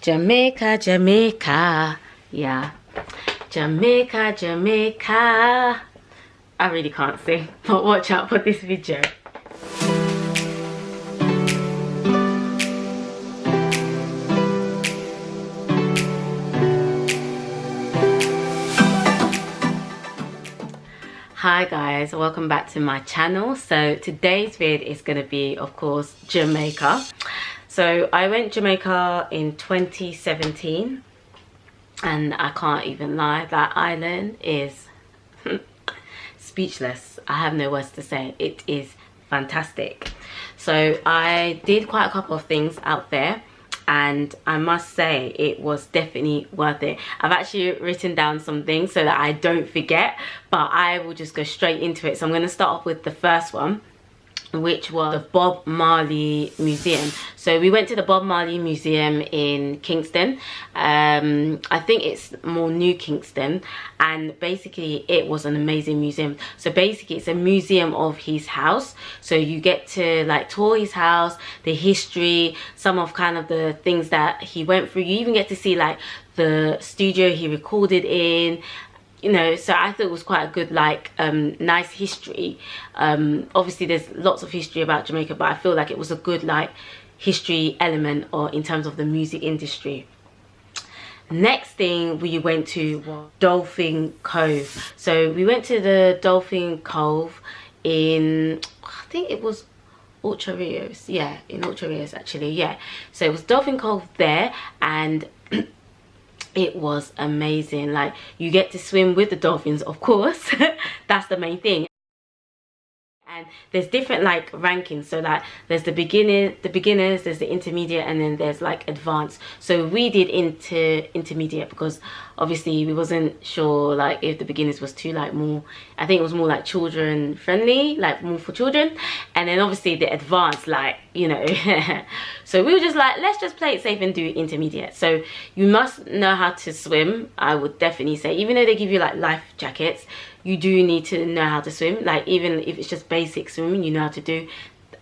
Jamaica, Jamaica. Yeah. Jamaica, Jamaica. I really can't sing, but watch out for this video. Hi guys, welcome back to my channel. So today's vid is going to be, of course, Jamaica. So I went Jamaica in 2017 and I can't even lie, that island is speechless. I have no words to say. It is fantastic. So I did quite a couple of things out there and I must say it was definitely worth it. I've actually written down some things so that I don't forget, but I will just go straight into it. So I'm going to start off with the first one, which was the Bob Marley Museum. So we went to the Bob Marley Museum in Kingston. I think it's more New Kingston, and basically it was an amazing museum. So basically it's a museum of his house, so you get to like tour his house, the history, some of kind of the things that he went through. You even get to see like the studio he recorded in, you know. So I thought it was quite a good, like, nice history. Obviously there's lots of history about Jamaica, but I feel like it was a good, like, history element or in terms of the music industry. Next thing we went to was Dolphin Cove. So we went to the Dolphin Cove in, I think it was Ocho Rios. Yeah, in Ocho Rios actually, yeah. So it was Dolphin Cove there, and it was amazing. Like, you get to swim with the dolphins, of course. That's the main thing. And there's different like rankings. So like there's the beginners, there's the intermediate, and then there's like advanced. So we did intermediate because obviously we wasn't sure like if the beginners was too like more, I think it was more like children friendly, like more for children. And then obviously the advanced, like, you know. So we were just like, let's just play it safe and do intermediate. So you must know how to swim, I would definitely say. Even though they give you like life jackets, you do need to know how to swim. Like, even if it's just basic swimming, you know how to do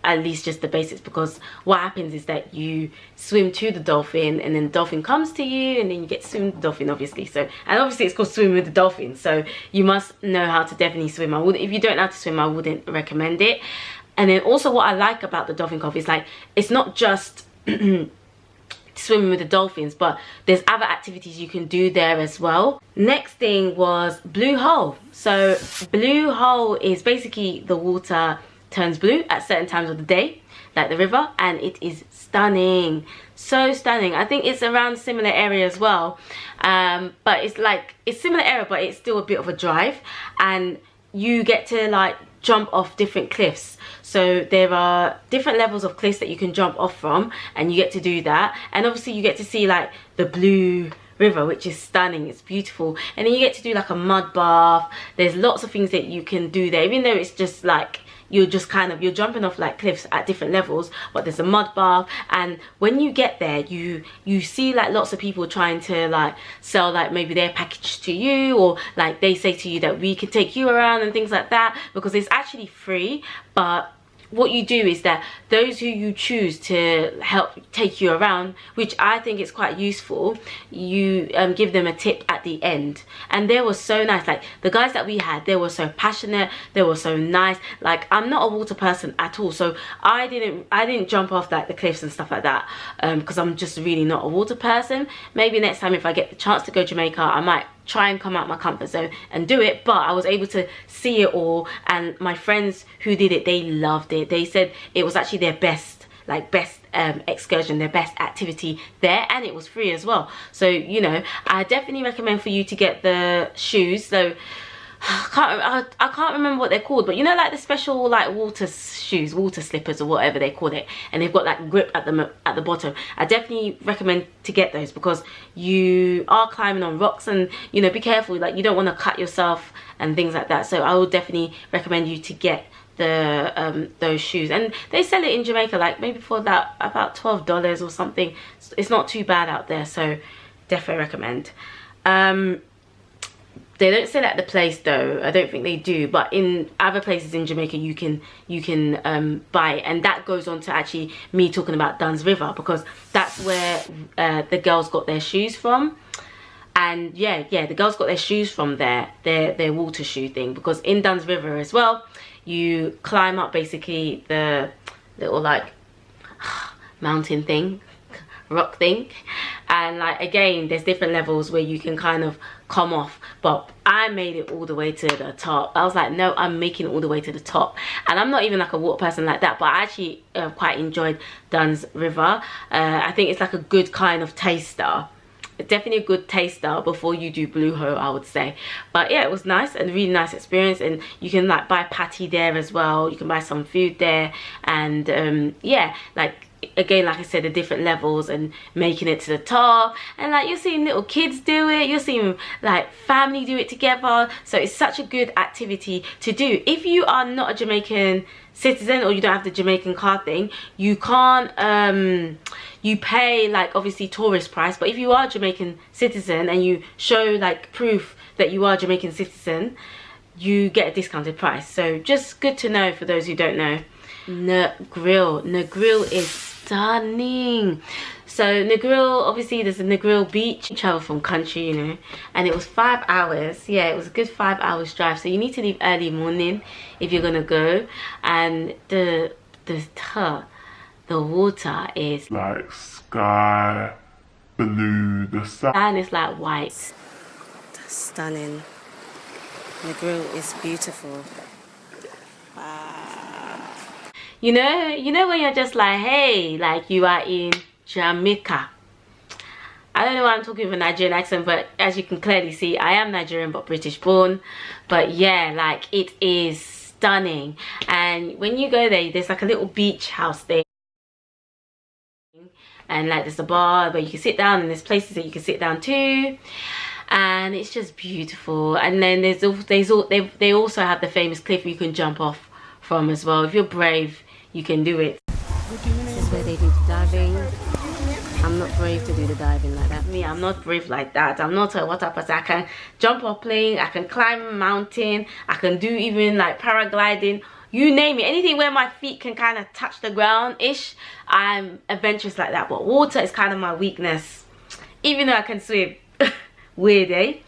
at least just the basics, because what happens is that you swim to the dolphin and then the dolphin comes to you and then you get to swim with the dolphin, obviously. So, and obviously it's called swimming with the dolphin, so you must know how to definitely swim. If you don't know how to swim, I wouldn't recommend it. And then also what I like about the Dolphin Cove is like, it's not just swimming with the dolphins, but there's other activities you can do there as well. Next thing was Blue Hole. So Blue Hole is basically the water turns blue at certain times of the day, like the river, and it is stunning, so stunning. I think it's around similar area as well, but it's like, it's similar area, but it's still a bit of a drive, and you get to like jump off different cliffs. So there are different levels of cliffs that you can jump off from, and you get to do that. And obviously you get to see like the blue river, which is stunning, it's beautiful. And then you get to do like a mud bath. There's lots of things that you can do there, even though it's just like you're jumping off like cliffs at different levels, but there's a mud bath. And when you get there, you see like lots of people trying to like sell like maybe their package to you, or like they say to you that we can take you around and things like that, because it's actually free. But what you do is that those who you choose to help take you around, which I think is quite useful, you give them a tip at the end. And they were so nice. Like the guys that we had, they were so passionate, they were so nice. Like, I'm not a water person at all, so I didn't jump off like the cliffs and stuff like that, because I'm just really not a water person. Maybe next time if I get the chance to go to Jamaica, I might try and come out my comfort zone and do it. But I was able to see it all, and my friends who did it, they loved it. They said it was actually their best excursion, their best activity there, and it was free as well. So, you know, I definitely recommend for you to get the shoes. So I can't remember what they're called, but you know, like the special like water shoes, water slippers or whatever they call it, and they've got like grip at the bottom. I definitely recommend to get those, because you are climbing on rocks, and you know, be careful, like you don't want to cut yourself and things like that. So I would definitely recommend you to get the those shoes, and they sell it in Jamaica like maybe for that about $12 or something. It's not too bad out there, so definitely recommend. They don't sell it at the place though. I don't think they do, but in other places in Jamaica you can buy it, and that goes on to actually me talking about DUNNS River, because that's where the girls got their shoes from. And yeah, the girls got their shoes from there, their water shoe thing, because in DUNNS River as well, you climb up basically the little like mountain thing, rock thing, and like again there's different levels where you can kind of come off, but I made it all the way to the top. I was like, no, I'm making it all the way to the top. And I'm not even like a water person like that, but I actually quite enjoyed DUNNS River. I think it's like a good kind of taster. It's definitely a good taster before you do Blue Ho, I would say. But yeah, it was nice and really nice experience, and you can like buy patty there as well. You can buy some food there, and yeah, like again, like I said, the different levels and making it to the top, and like you're seeing little kids do it, you're seeing like family do it together. So it's such a good activity to do. If you are not a Jamaican citizen or you don't have the Jamaican card thing, you can't you pay like obviously tourist price, but if you are a Jamaican citizen and you show like proof that you are a Jamaican citizen, you get a discounted price. So just good to know for those who don't know. Negril is stunning. So Negril, obviously there's a Negril Beach. You travel from country, you know, and it was 5 hours. Yeah, it was a good 5 hours drive, so you need to leave early morning if you're gonna go. And the water is like sky blue, the sand is like white. That's stunning. Negril is beautiful. You know when you're just like, hey, like you are in Jamaica. I don't know why I'm talking with a Nigerian accent, but as you can clearly see, I am Nigerian but British born. But yeah, like it is stunning. And when you go there, there's like a little beach house there, and like there's a bar where you can sit down, and there's places that you can sit down too, and it's just beautiful. And then they also have the famous cliff you can jump off from as well. If you're brave, you can do it. This is where they do the diving. I'm not brave to do the diving like that. Me, I'm not brave like that. I'm not a water person. I can jump off plane, I can climb a mountain, I can do even like paragliding, you name it, anything where my feet can kind of touch the ground ish. I'm adventurous like that, but water is kind of my weakness, even though I can swim. Weird, eh?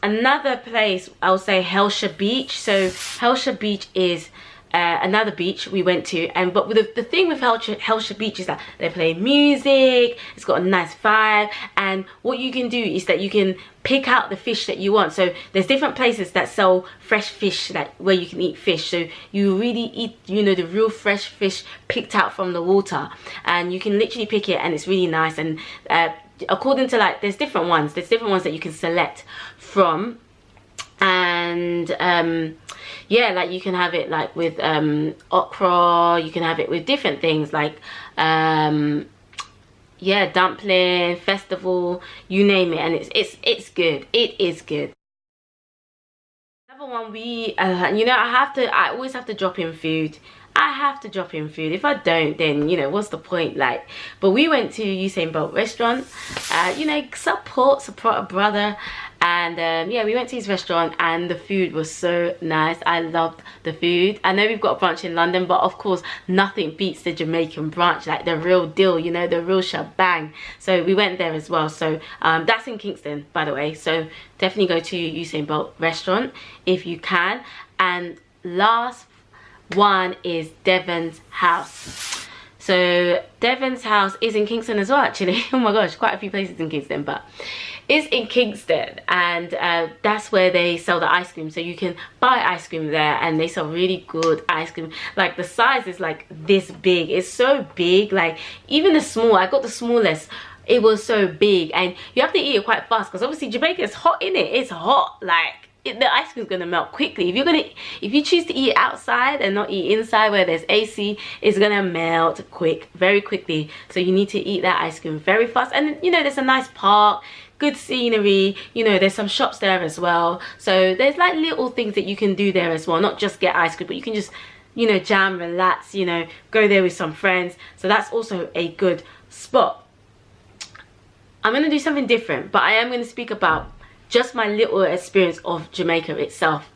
Another place I would say Hellshire Beach. So Hellshire Beach is another beach we went to, and but the thing with Hellshire Beach is that they play music, it's got a nice vibe, and what you can do is that you can pick out the fish that you want. So there's different places that sell fresh fish, that where you can eat fish, so you really eat, you know, the real fresh fish picked out from the water, and you can literally pick it, and it's really nice. And according to like there's different ones that you can select from, and yeah, like you can have it like with okra, you can have it with different things like yeah, dumpling, festival, you name it, and it's good. It is good. Another one we you know, I always have to drop in food. I have to drop in food. If I don't, then you know, what's the point? Like, but we went to Usain Bolt restaurant, you know, support a brother, and yeah, we went to his restaurant, and the food was so nice. I loved the food. I know we've got a branch in London, but of course nothing beats the Jamaican branch, like the real deal, you know, the real shebang. So we went there as well. So that's in Kingston, by the way, so definitely go to Usain Bolt restaurant if you can. And last one is Devon's house. So Devon's house is in Kingston as well, actually. Oh my gosh, quite a few places in Kingston, but it's in Kingston, and that's where they sell the ice cream. So you can buy ice cream there, and they sell really good ice cream. Like the size is like this big. It's so big, like even the small, I got the smallest, it was so big, and you have to eat it quite fast because obviously Jamaica is hot, in it. It's hot, like the ice cream is gonna melt quickly. If you choose to eat outside and not eat inside where there's AC, it's gonna melt very quickly. So you need to eat that ice cream very fast. And you know, there's a nice park, good scenery, you know, there's some shops there as well. So there's like little things that you can do there as well, not just get ice cream, but you can just, you know, jam, relax, you know, go there with some friends. So that's also a good spot. I'm gonna do something different, but I am gonna speak about just my little experience of Jamaica itself.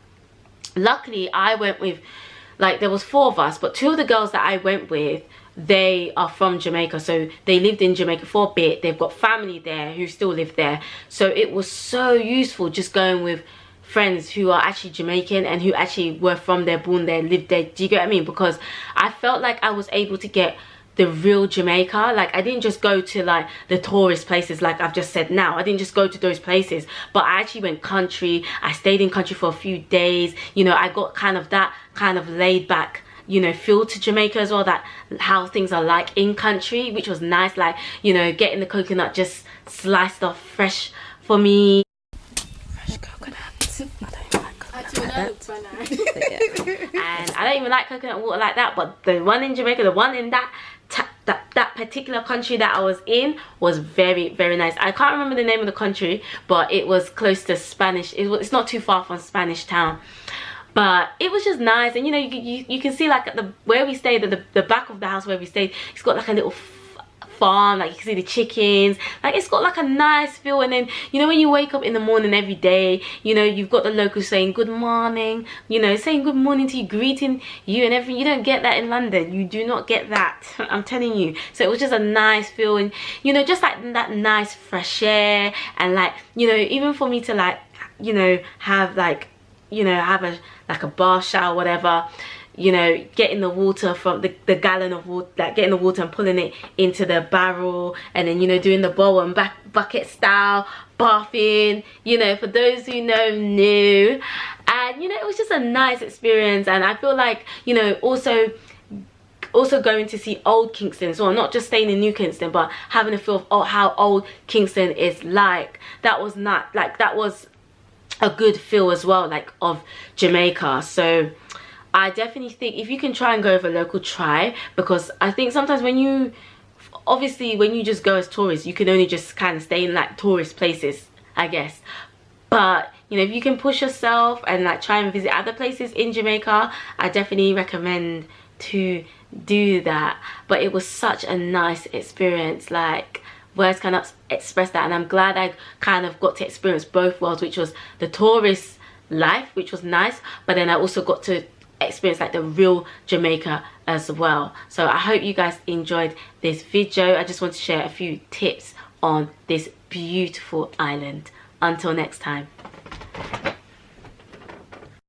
Luckily, I went with, like, there was 4 of us, but 2 of the girls that I went with, they are from Jamaica, so they lived in Jamaica for a bit. They've got family there who still live there, so it was so useful just going with friends who are actually Jamaican and who actually were from there, born there, lived there. Do you get what I mean? Because I felt like I was able to get the real Jamaica. Like, I didn't just go to like the tourist places like I've just said now. I didn't just go to those places, but I actually went country. I stayed in country for a few days. You know, I got kind of that kind of laid back, you know, feel to Jamaica as well, that how things are like in country, which was nice. Like, you know, getting the coconut just sliced off fresh for me. Fresh coconut. I don't like coconut like that. And I don't even like coconut water like that, but the one in Jamaica, the one in that particular country that I was in was very, very nice. I can't remember the name of the country, but it was close to Spanish. It's not too far from Spanish Town. But it was just nice. And you know, you can see like where we stayed, the back of the house where we stayed, it's got like a little farm. Like, you can see the chickens. Like, it's got like a nice feel. And then, you know, when you wake up in the morning every day, you know, you've got the locals saying good morning, you know, saying good morning to you, greeting you and everything. You don't get that in London. You do not get that. I'm telling you. So it was just a nice feel. And, you know, just like that nice fresh air. And like, you know, even for me to like, you know, have like, you know, have a like a bath shower, whatever, you know, getting the water from the gallon of water, like getting the water and pulling it into the barrel, and then, you know, doing the bowl and bucket style bathing, you know, for those who know, new. And, you know, it was just a nice experience. And I feel like, you know, also going to see old Kingston as well, not just staying in New Kingston, but having a feel of how old Kingston is like. That was not like, that was a good feel as well, like, of Jamaica. So I definitely think if you can try and go with a local, try, because I think sometimes when you just go as tourists, you can only just kind of stay in like tourist places, I guess. But, you know, if you can push yourself and like try and visit other places in Jamaica, I definitely recommend to do that. But it was such a nice experience, like, words cannot express that. And I'm glad I kind of got to experience both worlds, which was the tourist life, which was nice, but then I also got to experience like the real Jamaica as well. So I hope you guys enjoyed this video. I just want to share a few tips on this beautiful island. Until next time.